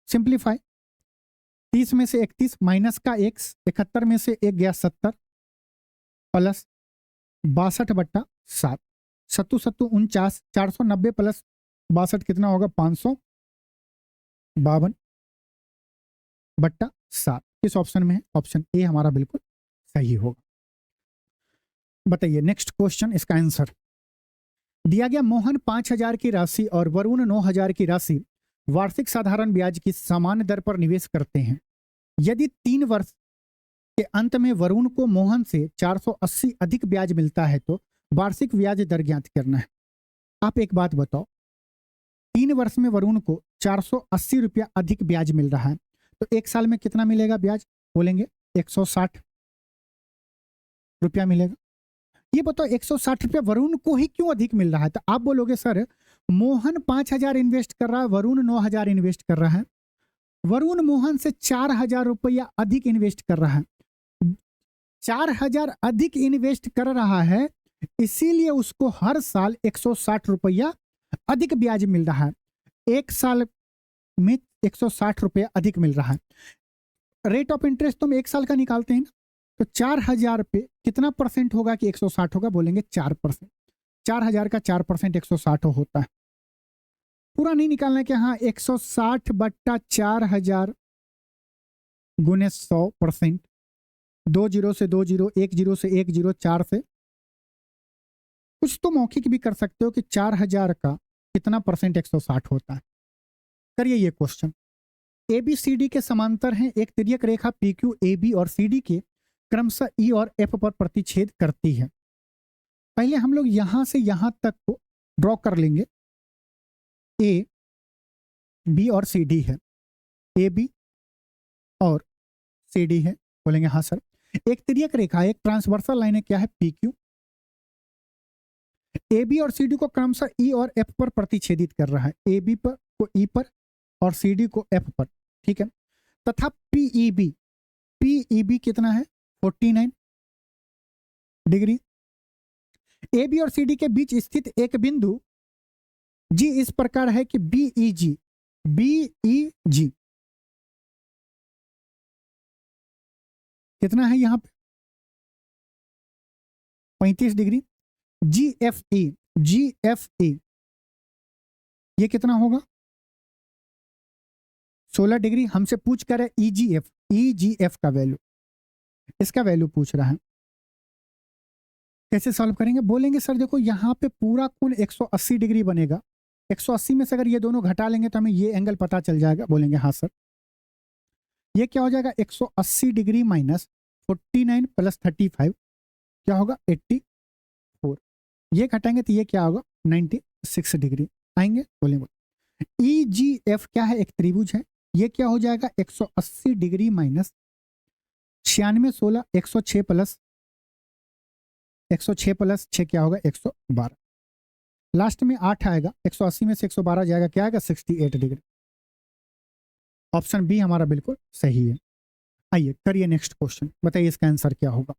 सिंप्लीफाई। 30 में से 31 माइनस का x, 71 में से 1 गया 70 प्लस 62/7, 7 7 49, 490 प्लस 62 कितना होगा 552/7। किस ऑप्शन में है? ऑप्शन ए हमारा बिल्कुल सही होगा। बताइए नेक्स्ट क्वेश्चन, इसका आंसर दिया गया। मोहन 5,000 की राशि और वरुण 9,000 की राशि वार्षिक साधारण ब्याज की समान दर पर निवेश करते हैं। यदि 3 वर्ष के अंत में वरुण को मोहन से 480 अधिक ब्याज मिलता है तो वार्षिक ब्याज दर ज्ञात करना है। आप एक बात बताओ, 3 वर्ष में वरुण को 480 रुपया अधिक ब्याज मिल रहा है, तो एक साल में कितना मिलेगा ब्याज? बोलेंगे 160 रुपया मिलेगा। ये बताओ 160 रुपया वरुण को ही क्यों अधिक मिल रहा है? तो आप बोलोगे सर मोहन 5,000 इन्वेस्ट कर रहा है, वरुण 9,000 इन्वेस्ट कर रहा है। वरुण मोहन से 4,000 रुपया अधिक इन्वेस्ट कर रहा है, 4,000 अधिक इन्वेस्ट कर रहा है, इसीलिए उसको हर साल 160 रुपया अधिक ब्याज मिल रहा है। एक साल में 160 रुपया अधिक मिल रहा है। रेट ऑफ इंटरेस्ट तो हम एक साल का निकालते हैं ना, तो 4,000 पे कितना परसेंट होगा कि 160 होगा? बोलेंगे 4%। 4,000 का 4% 160 होता है। पूरा नहीं निकालना है कि हाँ 160 बट्टा 4,000 गुने 100%, 2 जीरो से 2 जीरो, 1 जीरो से 1 जीरो, 4 से कुछ तो मौखिक भी कर सकते हो कि 4,000 का कितना परसेंट 160 होता है। करिए ये question. A B C D के समांतर हैं, एक तिर्यक रेखा पी क्यू ए बी और सी डी के क्रमशः ई और एफ पर प्रतिच्छेद करती है। पहले हम लोग यहां से यहां तक को ड्रॉ कर लेंगे। ए बी और सी डी है, ए बी और सी डी है। बोलेंगे हाँ सर। एक तिर्यक रेखा, एक ट्रांसवर्सल लाइन है, क्या है? P Q. ए बी और सी डी को क्रमशः ई और एफ पर प्रतिच्छेदित कर रहा है, ए बी पर को ई पर और सी डी को एफ पर, ठीक है। तथा पीई बी कितना है? 49 डिग्री। ए बी और सी डी के बीच स्थित एक बिंदु जी इस प्रकार है कि बीई जी कितना है यहां पे? 35 डिग्री। जी एफ ई ये कितना होगा? 16 डिग्री। हमसे पूछ कर है ई जी एफ का वैल्यू, इसका वैल्यू पूछ रहा है। कैसे सॉल्व करेंगे? बोलेंगे सर देखो यहाँ पे पूरा कोण 180 डिग्री बनेगा, 180 में से अगर ये दोनों घटा लेंगे तो हमें ये एंगल पता चल जाएगा। बोलेंगे हाँ सर। ये क्या हो जाएगा? 180 डिग्री माइनस 49 प्लस 35 क्या होगा? 84। ये घटाएंगे तो ये क्या होगा? 96 डिग्री आएंगे। बोलेंगे ई जी एफ क्या है? एक त्रिभुज है। ये क्या हो जाएगा? 180 डिग्री माइनस 96, 16, 106 प्लस 6 क्या होगा? 112। लास्ट में 8 आएगा, 180 में से 112 जाएगा, क्या आएगा? 68 डिग्री। ऑप्शन बी हमारा बिल्कुल सही है। आइए करिए नेक्स्ट क्वेश्चन, बताइए इसका आंसर क्या होगा।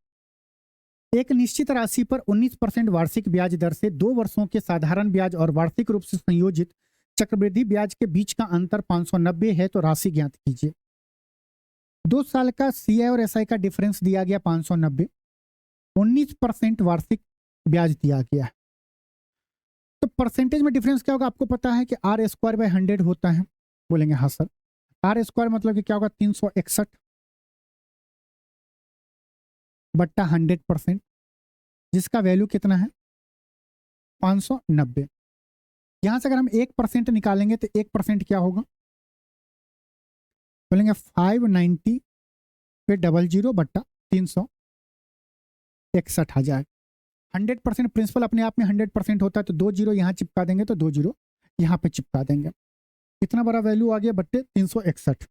एक निश्चित राशि पर 19% वार्षिक ब्याज दर से 2 वर्षों के साधारण ब्याज और वार्षिक रूप से संयोजित चक्रवृद्धि ब्याज के बीच का अंतर 590 है, तो राशि ज्ञात कीजिए। 2 साल का सीआई और एसआई का डिफरेंस दिया गया 590, 19% वार्षिक ब्याज दिया गया है, तो परसेंटेज में डिफरेंस क्या होगा? आपको पता है कि आर स्क्वायर बाय 100 होता है। बोलेंगे हाँ सर। आर स्क्वायर मतलब कि क्या होगा? 361 बट्टा 100%, जिसका वैल्यू कितना है? 590। यहां से अगर हम 1% निकालेंगे तो 1% क्या होगा? बोलेंगे 590 पे 00 बट्टा 361 आ जाएगा। 100% प्रिंसिपल अपने आप में 100% होता है, तो 2 जीरो यहाँ चिपका देंगे, तो 2 जीरो यहाँ पे चिपका देंगे। कितना बड़ा वैल्यू आ गया? बट्टे 361।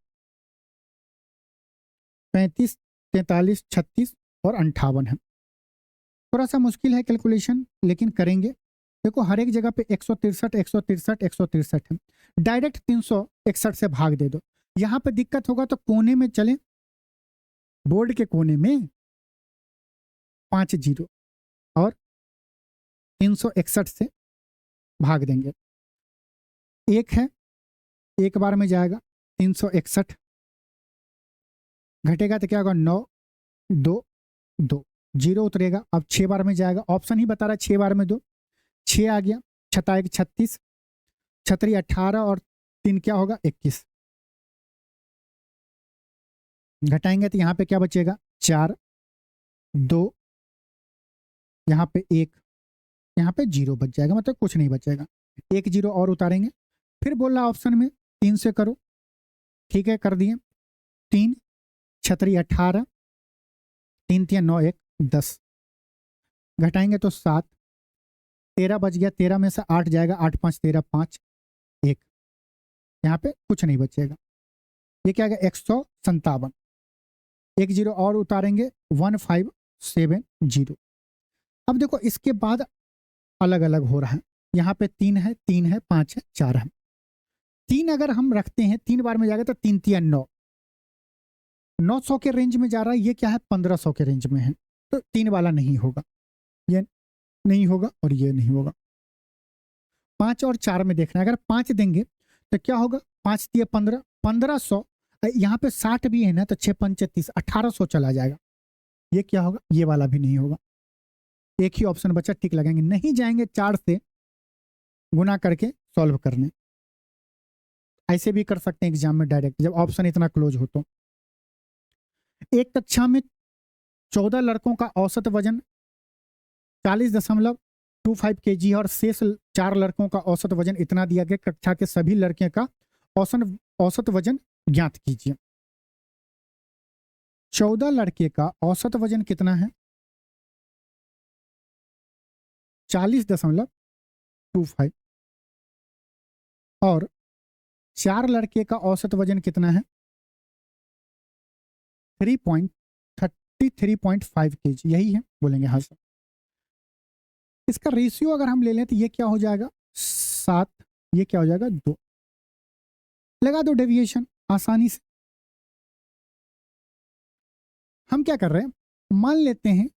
35, 43, 36 और 58 है। थोड़ा सा मुश्किल है कैलकुलेशन, लेकिन करेंगे। देखो हर एक जगह पे 163 163 163 है, डायरेक्ट 361 से भाग दे दो। यहाँ पे दिक्कत होगा तो कोने में चले, बोर्ड के कोने में 5 जीरो और 361 से भाग देंगे। एक है, एक बार में जाएगा 361, घटेगा तो क्या होगा? 9 2 2 जीरो उतरेगा। अब 6 बार में जाएगा, ऑप्शन ही बता रहा है 6 बार में 2, 6 आ गया, 6 36, 6 18 और 3 क्या होगा? 21। घटाएंगे तो यहाँ पे क्या बचेगा? 4 2, यहाँ पे 1, यहाँ पे 0 बच जाएगा, मतलब कुछ नहीं बचेगा। 1 जीरो और उतारेंगे, फिर बोल रहा ऑप्शन में 3 से करो। ठीक है, कर दिए। 3 6 18, 3 3 9 1 10, घटाएंगे तो 7 13 बच गया, 13 में से 8 जाएगा, 8 5 13, 5 1, यहाँ पे कुछ नहीं बचेगा। ये क्या आएगा 157, एक जीरो और उतारेंगे 1570। अब देखो इसके बाद अलग अलग हो रहा है, यहाँ पे 3 है, 3 है, 5 है, 4 है। 3 अगर हम रखते हैं 3 बार में जाएगा तो 3 3 9, 900 के रेंज में जा रहा है, ये क्या है 1500 के रेंज में है, तो 3 वाला नहीं होगा, ये नहीं होगा और ये नहीं होगा। 5 और 4 में देखना है, अगर 5 देंगे तो क्या होगा, 5 दिए 15, 1500, यहाँ पे 60 भी है ना, तो 6 5 30, 1800 चला जाएगा। ये क्या होगा, ये वाला भी नहीं होगा। एक ही ऑप्शन बचा, टिक लगाएंगे, नहीं जाएंगे 4 से गुना करके सॉल्व करने। ऐसे भी कर सकते हैं एग्जाम में डायरेक्ट, जब ऑप्शन इतना क्लोज हो तो। एक कक्षा में 14 लड़कों का औसत वजन 40.25 kg और शेष 4 लड़कों का औसत वजन इतना दिया गया, कक्षा के सभी लड़के का औसत वजन ज्ञात कीजिए। 14 लड़के का औसत वजन कितना है, 40.25, और 4 लड़के का औसत वजन कितना है 3.33.5 kg, यही है, बोलेंगे हाँ सर। इसका रेशियो अगर हम ले लें तो ये क्या हो जाएगा 7, ये क्या हो जाएगा 2, लगा दो डेविएशन आसानी से। हम क्या कर रहे हैं, मान लेते हैं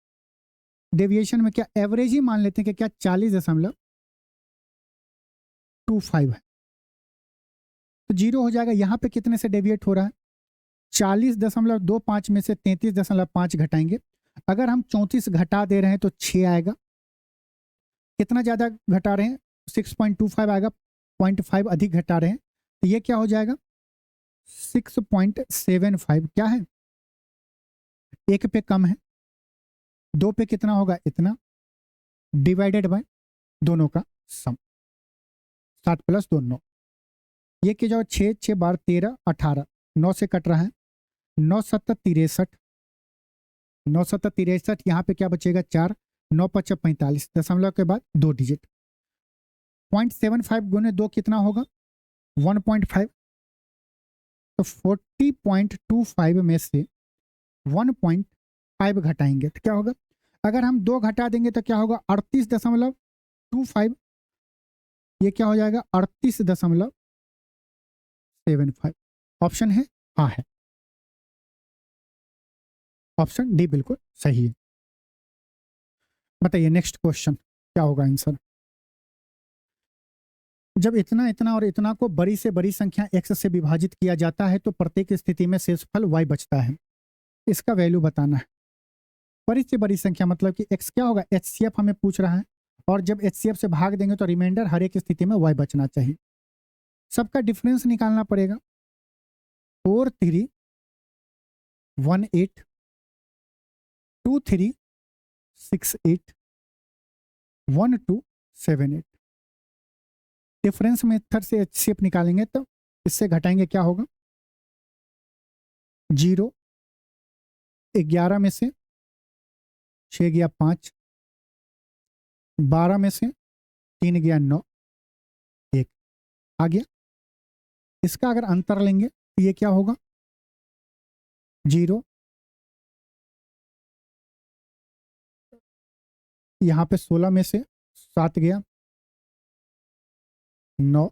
डेविएशन में क्या एवरेज ही मान लेते हैं कि क्या 40.25 है, तो 0 हो जाएगा। यहाँ पे कितने से डेविएट हो रहा है, 40.25 में से 33.5 घटाएंगे, अगर हम 34 घटा दे रहे हैं तो 6 आएगा। कितना ज़्यादा घटा रहे हैं, 6.25 आएगा, 0.5 अधिक घटा रहे हैं, तो ये क्या हो जाएगा 6.75। क्या है, 1 पे कम है, 2 पे कितना होगा इतना, डिवाइडेड बाय दोनों का सम, 7 + 2 9, ये क्या जाओ 6 6 बार 13 18, 9 से कट रहा है, 9 7 63, 9 7 63, यहाँ पे क्या बचेगा 4, 9 5 45, दशमलव के बाद 2 डिजिट, 0.75 गुने 2 कितना होगा 1.5, तो 40.25 में से 1.5 घटाएंगे तो क्या होगा, अगर हम 2 घटा देंगे तो क्या होगा 38.25, ये क्या हो जाएगा 38.75। ऑप्शन है हाँ है, ऑप्शन डी बिल्कुल सही है। बताइए नेक्स्ट क्वेश्चन क्या होगा आंसर। जब इतना इतना और इतना को बड़ी से बड़ी संख्या x से विभाजित किया जाता है तो प्रत्येक स्थिति में शेषफल y बचता है, इसका वैल्यू बताना है। बड़ी से बड़ी संख्या मतलब कि x क्या होगा, HCF हमें पूछ रहा है, और जब HCF से भाग देंगे तो रिमाइंडर हर एक स्थिति में y बचना चाहिए। सबका डिफरेंस निकालना पड़ेगा, 4318 2368 1278। डिफरेंस मेथड से HCF निकालेंगे तो इससे घटाएंगे क्या होगा, 0, 11 में से 6 गया 5, 12 में से 3 गया 9, 1 आ गया। इसका अगर अंतर लेंगे तो ये क्या होगा 0, यहाँ पे 16 में से 7 गया 9,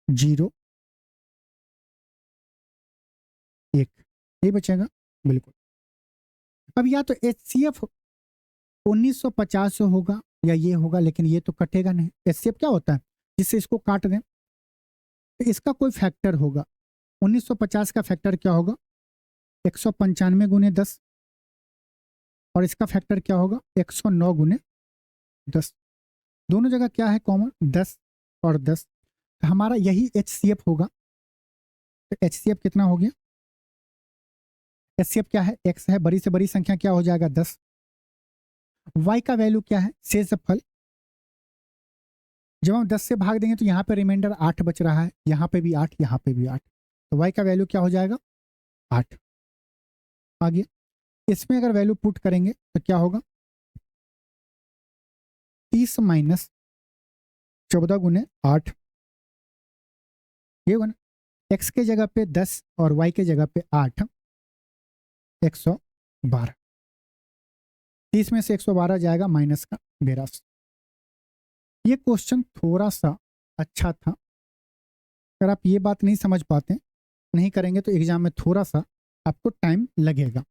0 1, ये बचेगा बिल्कुल। अब या तो HCF 1950 होगा या ये होगा, लेकिन ये तो कटेगा नहीं। HCF क्या होता है, जिससे इसको काट दें तो इसका कोई फैक्टर होगा। 1950 का फैक्टर क्या होगा 195 गुने 10, और इसका फैक्टर क्या होगा 109 गुने 10। दोनों जगह क्या है कॉमन, 10 और 10, तो हमारा यही HCF होगा। तो HCF कितना हो गया, HCF क्या है, x है, बड़ी से बड़ी संख्या क्या हो जाएगा 10, y का वैल्यू क्या है शेषफल। जब हम 10 से भाग देंगे तो यहाँ पे रिमाइंडर 8 बच रहा है, यहाँ पे भी 8, यहाँ पे भी 8, तो y का वैल्यू क्या हो जाएगा 8 आ गया। इसमें अगर वैल्यू पुट करेंगे तो क्या होगा 30 माइनस 14 गुने 8, ये होगा ना। एक्स के जगह पे 10 और वाई के जगह पे 8, 112। 30 में से 112 जाएगा माइनस का 82। ये क्वेश्चन थोड़ा सा अच्छा था। अगर आप ये बात नहीं समझ पाते, नहीं करेंगे तो एग्जाम में थोड़ा सा आपको टाइम लगेगा।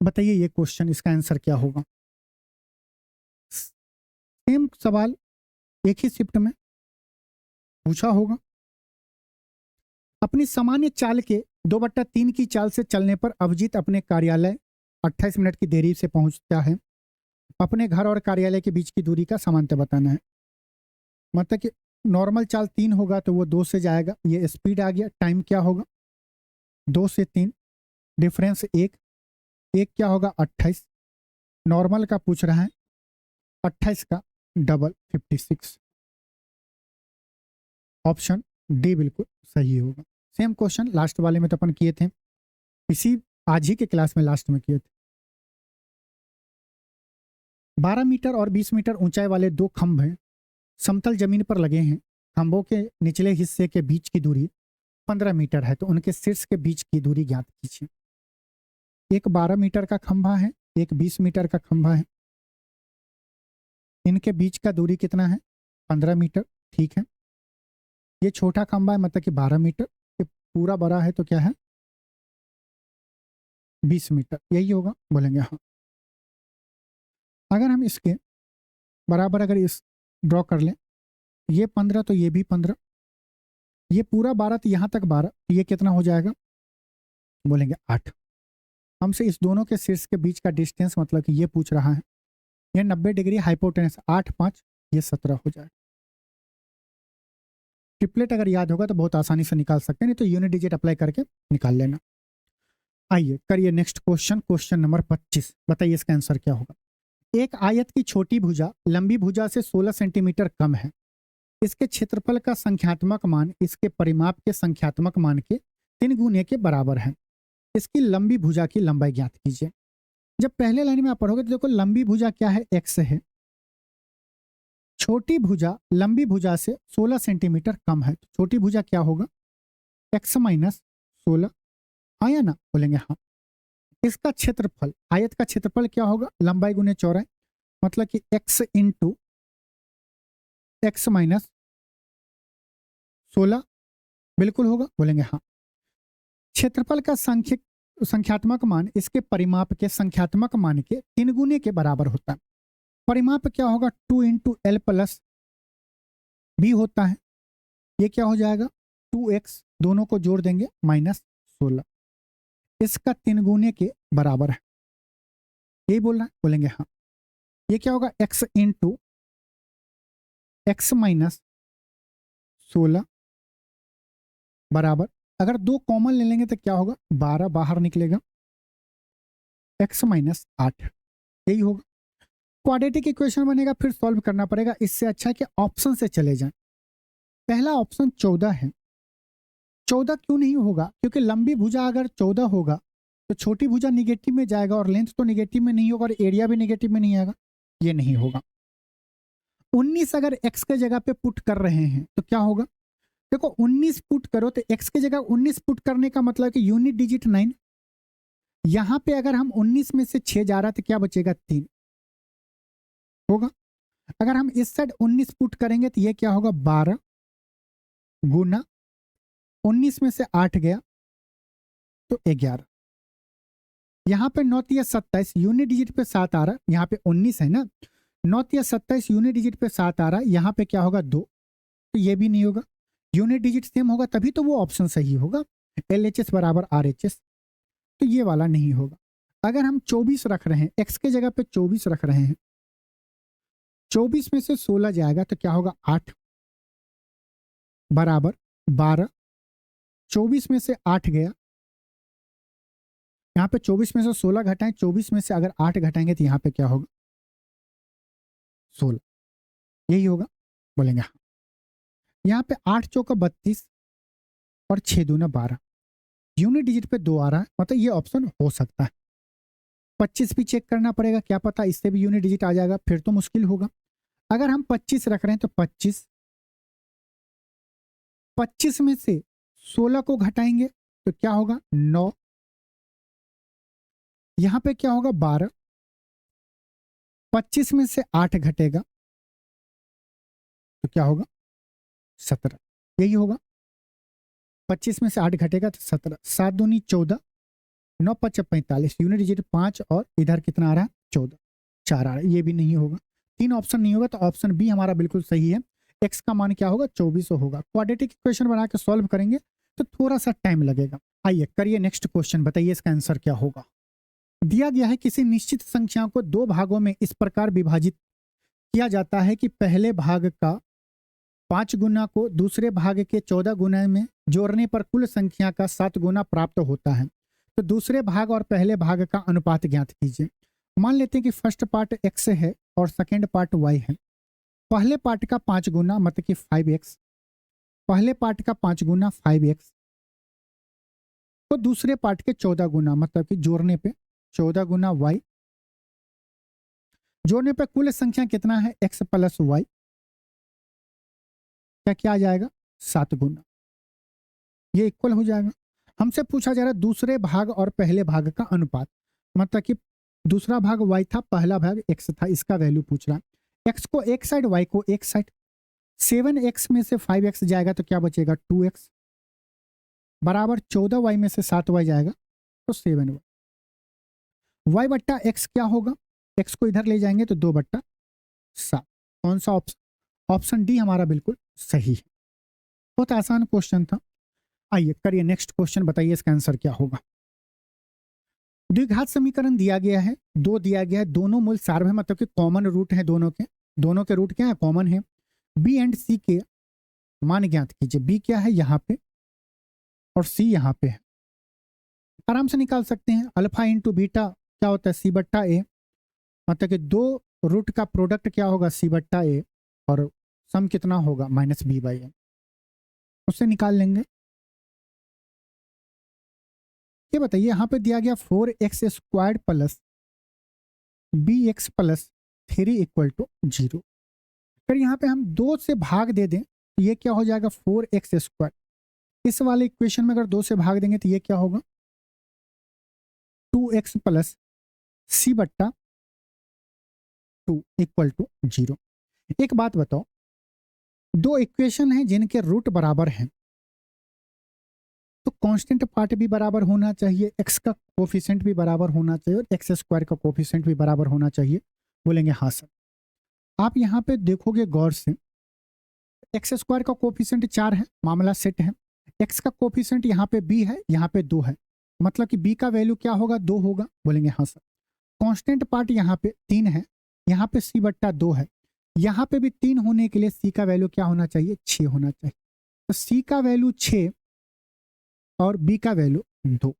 बताइए ये क्वेश्चन, इसका आंसर क्या होगा। सेम सवाल एक ही शिफ्ट में पूछा होगा। अपनी सामान्य चाल के 2/3 की चाल से चलने पर अभिजीत अपने कार्यालय 28 मिनट की देरी से पहुंचता है। अपने घर और कार्यालय के बीच की दूरी का समांतर बताना है। मतलब कि नॉर्मल चाल 3 होगा तो वो 2 से जाएगा, ये स्पीड आ गया। टाइम क्या होगा, 2 से 3, डिफरेंस 1, क्या होगा 28। नॉर्मल का पूछ रहा है, 28 का डबल 56। ऑप्शन डी बिल्कुल सही होगा। सेम क्वेश्चन लास्ट वाले में तो अपन किए थे, इसी आज ही के क्लास में लास्ट में किए थे। 12 मीटर और 20 मीटर ऊंचाई वाले 2 खंभे समतल जमीन पर लगे हैं। खंभों के निचले हिस्से के बीच की दूरी 15 मीटर है, तो उनके शीर्ष के बीच की दूरी ज्ञात कीजिए। एक 12 मीटर का खंभा है, एक 20 मीटर का खंभा है। इनके बीच का दूरी कितना है, 15 मीटर। ठीक है, ये छोटा खंभा है मतलब कि 12 मीटर, ये पूरा बड़ा है तो क्या है 20 मीटर, यही होगा, बोलेंगे हाँ। अगर हम इसके बराबर अगर इस ड्रॉ कर लें, ये 15 तो ये भी 15, ये पूरा 12 तो यहाँ तक 12, तो ये कितना हो जाएगा, बोलेंगे 8। हमसे इस दोनों के शीर्ष के बीच का डिस्टेंस मतलब कि ये पूछ रहा है, ये 90 डिग्री हाइपोटेनस, 8 5 ये 17 हो जाएगा। ट्रिपलेट अगर याद होगा तो बहुत आसानी से निकाल सकते हैं, नहीं तो यूनिट डिजिट अप्लाई करके निकाल लेना। आइए करिए नेक्स्ट क्वेश्चन, क्वेश्चन नंबर 25। बताइए इसका आंसर क्या होगा। एक आयत की छोटी भुजा लंबी भुजा से 16 सेंटीमीटर कम है। इसके क्षेत्रफल का संख्यात्मक मान इसके परिमाप के संख्यात्मक मान के 3 गुने के बराबर है। इसकी लंबी भुजा की लंबाई ज्ञात कीजिए। जब पहले लाइन में आप पढ़ोगे तो देखो लंबी भुजा क्या है, x है। छोटी भुजा लंबी भुजा से 16 सेंटीमीटर कम है, तो छोटी भुजा क्या होगा, x माइनस 16, हाँ या ना, बोलेंगे हाँ। इसका क्षेत्रफल, आयत का क्षेत्रफल क्या होगा, लंबाई गुने चौड़ाई, मतलब कि x इंटू एक्स माइनस 16 बिल्कुल होगा, बोलेंगे हाँ। क्षेत्रफल का संख्यात्मक मान इसके परिमाप के संख्यात्मक मान के 3 गुने के बराबर होता है। परिमाप क्या होगा, 2 इंटू एल प्लस बी होता है। ये क्या हो जाएगा 2x, दोनों को जोड़ देंगे माइनस 16, इसका 3 गुने के बराबर है, यही बोल रहा है, बोलेंगे हाँ। ये क्या होगा, x इंटू एक्स माइनस 16 बराबर, अगर 2 कॉमन ले लेंगे तो क्या होगा, 12 बाहर निकलेगा, x माइनस 8, यही होगा। क्वाड्रेटिक इक्वेशन बनेगा, फिर सॉल्व करना पड़ेगा। इससे अच्छा है कि ऑप्शन से चले जाएं। पहला ऑप्शन 14 है। 14 क्यों नहीं होगा, क्योंकि लंबी भुजा अगर 14 होगा तो छोटी भुजा निगेटिव में जाएगा, और लेंथ तो निगेटिव में नहीं होगा, और एरिया भी निगेटिव में नहीं आएगा, ये नहीं होगा। 19 अगर x के जगह पे पुट कर रहे हैं तो क्या होगा, देखो 19 पुट करो तो x के जगह 19 पुट करने का मतलब कि यूनिट डिजिट 9। यहां पे अगर हम 19 में से 6 जा रहा तो क्या बचेगा, 3 होगा। अगर हम इस साइड 19 पुट करेंगे तो ये क्या होगा, 12 गुना 19 में से 8 गया तो 11। यहाँ पे 9 या 27 यूनिट डिजिट पे 7 आ रहा, यहाँ पे 19 है ना, 9 या 27 यूनिट डिजिट पे 7 आ रहा, यहाँ पे क्या होगा 2, तो ये भी नहीं होगा। यूनिट डिजिट सेम होगा तभी तो वो ऑप्शन सही होगा, LHS बराबर RHS, तो ये वाला नहीं होगा। अगर हम 24 रख रहे हैं, x के जगह पे 24 रख रहे हैं, 24 में से 16 जाएगा तो क्या होगा 8 बराबर 12, 24 में से 8 गया, यहाँ पे 24 में से 16 घटाएं, 24 में से अगर 8 घटाएंगे तो यहाँ पे क्या होगा 16, यही होगा, बोलेंगे हाँ। यहाँ पे 8 चौका 32 और 6 दूना 12, यूनिट डिजिट पे 2 आ रहा है, मतलब ये ऑप्शन हो सकता है। 25 भी चेक करना पड़ेगा, क्या पता इससे भी यूनिट डिजिट आ जाएगा, फिर तो मुश्किल होगा। अगर हम 25 रख रहे हैं तो 25 में से 16 को घटाएंगे तो क्या होगा 9, यहां पे क्या होगा 12, 25 में से 8 घटेगा तो क्या होगा 17, यही होगा। 25 में से 8 घटेगा तो 17, 7 दूनी 14, 9 5 45, यूनिट डिजिट 5 और इधर कितना आ रहा है 14, 4 आ रहा है, ये भी नहीं होगा। 3 ऑप्शन नहीं होगा तो ऑप्शन बी हमारा बिल्कुल सही है। एक्स का मान क्या होगा 24 होगा। क्वाड्रेटिक इक्वेशन बना के सॉल्व करेंगे तो थोड़ा सा टाइम लगेगा। आइए करिए नेक्स्ट क्वेश्चन, बताइए इसका आंसर क्या होगा। दिया गया है किसी निश्चित संख्या को दो भागों में इस प्रकार विभाजित किया जाता है कि पहले भाग का 5 गुना को दूसरे भाग के 14 गुना में जोड़ने पर कुल संख्या का 7 गुना प्राप्त होता है। तो दूसरे भाग और पहले भाग का अनुपात ज्ञात कीजिए। मान लेते हैं कि फर्स्ट पार्ट x है और सेकेंड पार्ट y है। पहले पार्ट का 5 गुना मतलब कि 5x, पहले पार्ट का 5 गुना 5x तो दूसरे पार्ट के 14 गुना मतलब कि जोड़ने पे 14 गुना y, जोड़ने पे कुल संख्या कितना है x प्लस y, क्या आ जाएगा 7 गुना, ये इक्वल हो जाएगा। हमसे पूछा जा रहा है दूसरे भाग और पहले भाग का अनुपात, मतलब कि दूसरा भाग y था, पहला भाग x था, इसका वैल्यू पूछ रहा है। x को एक साइड, y को एक साइड। 7x में से 5x जाएगा तो क्या बचेगा 2x बराबर 14y में से 7y जाएगा तो 7y। y बट्टा x क्या होगा, x को इधर ले जाएंगे तो 2/7। कौन सा ऑप्शन, ऑप्शन डी हमारा बिल्कुल सही है। बहुत आसान क्वेश्चन था। आइए करिए नेक्स्ट क्वेश्चन, बताइए इसका आंसर क्या होगा। द्विघात समीकरण दिया गया है, दो दिया गया है, दोनों मूल सार्व है मतलब कि कॉमन रूट है दोनों के रूट क्या है कॉमन है। बी एंड सी के मान ज्ञात कीजिए। बी क्या है यहाँ पे और सी यहाँ पे है, आराम से निकाल सकते हैं। अल्फा इंटू बीटा क्या होता है सी बट्टा ए, मतलब कि दो रूट का प्रोडक्ट क्या होगा सी बट्टा ए और सम कितना होगा माइनस बी बाई ए, उससे निकाल लेंगे। ये बताइए यहाँ पे दिया गया 4x² plus bx plus 3 equal to 0। फिर यहाँ पे हम 2 से भाग दे दें तो ये क्या हो जाएगा 4x²। इस वाले इक्वेशन में अगर 2 से भाग देंगे तो ये क्या होगा 2x प्लस सी बट्टा 2 इक्वल टू 0। एक बात बताओ, दो इक्वेशन हैं जिनके रूट बराबर हैं तो कांस्टेंट पार्ट भी बराबर होना चाहिए, x का कोफिशिएंट भी बराबर होना चाहिए और x² का कोफिशिएंट भी बराबर होना चाहिए। बोलेंगे हाँ सर। आप यहाँ पे देखोगे गौर से, x² का कोफिशिएंट 4 है, मामला सेट है। x का कोफिशिएंट यहाँ पे b है, यहाँ पे 2 है, मतलब कि b का वैल्यू क्या होगा 2 होगा। बोलेंगे हाँ सर। कांस्टेंट पार्ट यहाँ पे 3 है, यहाँ पे c बट्टा 2 है, यहाँ पे भी 3 होने के लिए c का वैल्यू क्या होना चाहिए 6 होना चाहिए। तो c का वैल्यू 6 और b का वैल्यू 2।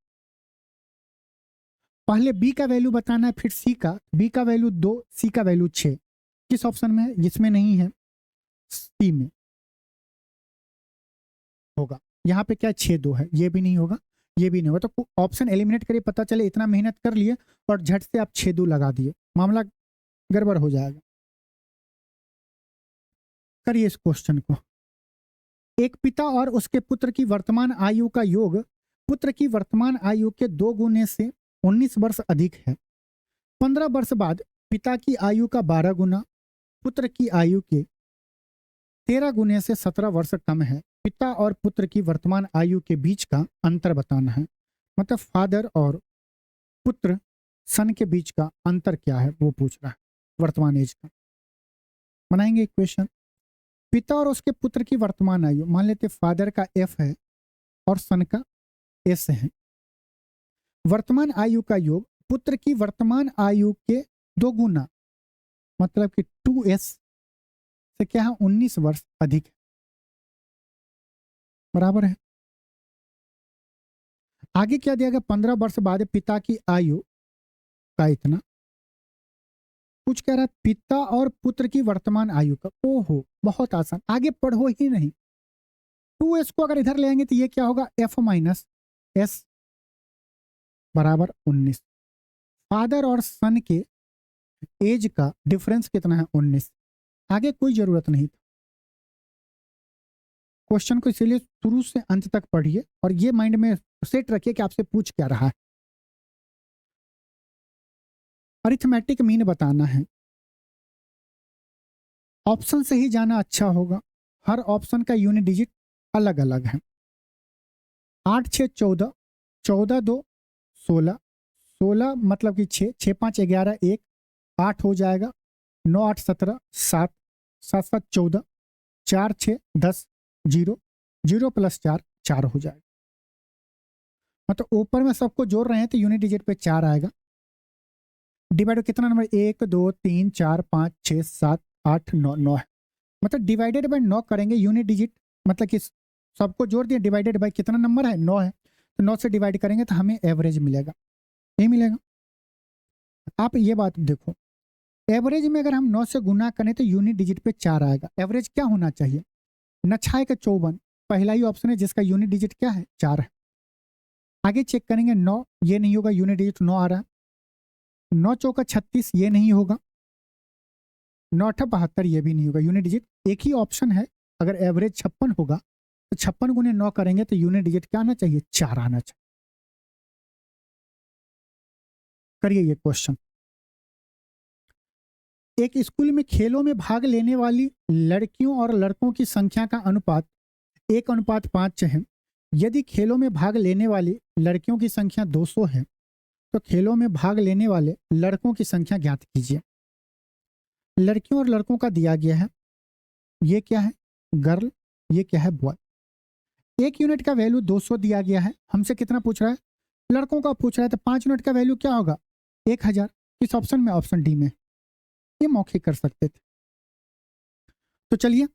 पहले b का वैल्यू बताना है फिर c का, b का वैल्यू 2 c का वैल्यू 6। किस ऑप्शन में है, जिसमें नहीं है सी में होगा। यहाँ पे क्या 6 2 है, ये भी नहीं होगा, ये भी नहीं होगा। तो ऑप्शन एलिमिनेट करिए, पता चले इतना मेहनत कर लिए और झट से आप 6 2 लगा दिए, मामला गड़बड़ हो जाएगा। करिए इस क्वेश्चन को। एक पिता और उसके पुत्र की वर्तमान आयु का योग पुत्र की वर्तमान आयु के 2 गुने से 19 वर्ष अधिक है। 15 वर्ष बाद पिता की आयु का 12 गुना, पुत्र की आयु के 13 गुने से 17 वर्ष कम है। पिता और पुत्र की वर्तमान आयु के बीच का अंतर बताना है, मतलब फादर और पुत्र सन के बीच का अंतर क्या है वो पूछ रहा है, वर्तमान एज का। बनाएंगे इक्वेशन। पिता और उसके पुत्र की वर्तमान आयु, मान लेते फादर का f है और सन का s है। वर्तमान आयु का योग पुत्र की वर्तमान आयु के 2 गुना मतलब कि 2s से क्या है 19 वर्ष अधिक है, बराबर है। आगे क्या दिया गया 15 वर्ष बाद पिता की आयु का इतना, कुछ कह रहा है पिता और पुत्र की वर्तमान आयु का। ओहो बहुत आसान, आगे पढ़ो ही नहीं। 2s को अगर इधर ले आएंगे तो ये क्या होगा f माइनस एस बराबर 19। फादर और सन के एज का डिफरेंस कितना है? 19। आगे कोई जरूरत नहीं था। क्वेश्चन को इसीलिए शुरू से अंत तक पढ़िए और ये माइंड में सेट रखिए कि आपसे पूछ क्या रहा है। अरिथमेटिक मीन बताना है। ऑप्शन से ही जाना अच्छा होगा। हर ऑप्शन का यूनिट डिजिट अलग अलग है। 8 6 14, 14 2 16, 16 मतलब कि 6, 6 5 11 1, 8 हो जाएगा, 9 8 17, 7 7 7 14, 4 6 10, 0 0 + 4 4 हो जाएगा। मतलब ऊपर में सबको जोड़ रहे हैं तो यूनिट डिजिट पे 4 आएगा। डिवाइड कितना नंबर? 1 2 3 4 5 6 7 8 9 9 है। मतलब डिवाइडेड बाय 9 करेंगे यूनिट डिजिट, मतलब कि सबको जोड़ दिया, डिवाइडेड बाय कितना नंबर है? 9 है। तो 9 से डिवाइड करेंगे तो हमें एवरेज मिलेगा, ये मिलेगा। आप ये बात देखो, एवरेज में अगर हम 9 से गुना करें तो यूनिट डिजिट पे 4 आएगा। एवरेज क्या होना चाहिए? नछाए का 54, पहला ही ऑप्शन है जिसका यूनिट डिजिट क्या है? 4 है। आगे चेक करेंगे 9, ये नहीं होगा, यूनिट डिजिट 9 आ रहा है। 9 चौका 36, ये नहीं होगा। 9 8 72, ये भी नहीं होगा। यूनिट डिजिट एक ही ऑप्शन है, अगर एवरेज 56 होगा तो 56 गुने 9 करेंगे तो यूनिट डिजिट क्या आना चाहिए? 4 आना चाहिए। करिए ये क्वेश्चन। एक स्कूल में खेलों में भाग लेने वाली लड़कियों और लड़कों की संख्या का अनुपात 1:5 है। यदि खेलों में भाग लेने वाली लड़कियों की संख्या 200 है तो खेलों में भाग लेने वाले लड़कों की संख्या ज्ञात कीजिए। लड़कियों और लड़कों का दिया गया है, ये क्या है? गर्ल, ये क्या है? बॉय। एक यूनिट का वैल्यू 200 दिया गया है, हमसे कितना पूछ रहा है? लड़कों का पूछ रहा है, तो 5 यूनिट का वैल्यू क्या होगा? 1000। किस ऑप्शन में? ऑप्शन डी में। ये मौखिक कर सकते थे। तो चलिए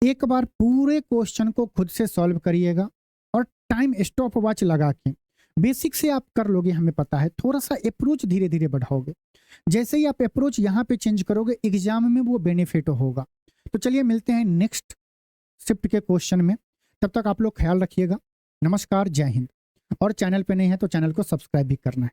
एक बार पूरे क्वेश्चन को खुद से सॉल्व करिएगा और टाइम स्टॉप वॉच लगा के। बेसिक से आप कर लोगे, हमें पता है। थोड़ा सा अप्रोच धीरे धीरे बढ़ाओगे, जैसे ही आप अप्रोच यहाँ पे चेंज करोगे एग्जाम में वो बेनिफिट होगा। तो चलिए मिलते हैं नेक्स्ट शिफ्ट के क्वेश्चन में। तब तक आप लोग ख्याल रखिएगा। नमस्कार, जय हिंद। और चैनल पे नहीं है तो चैनल को सब्सक्राइब भी करना है।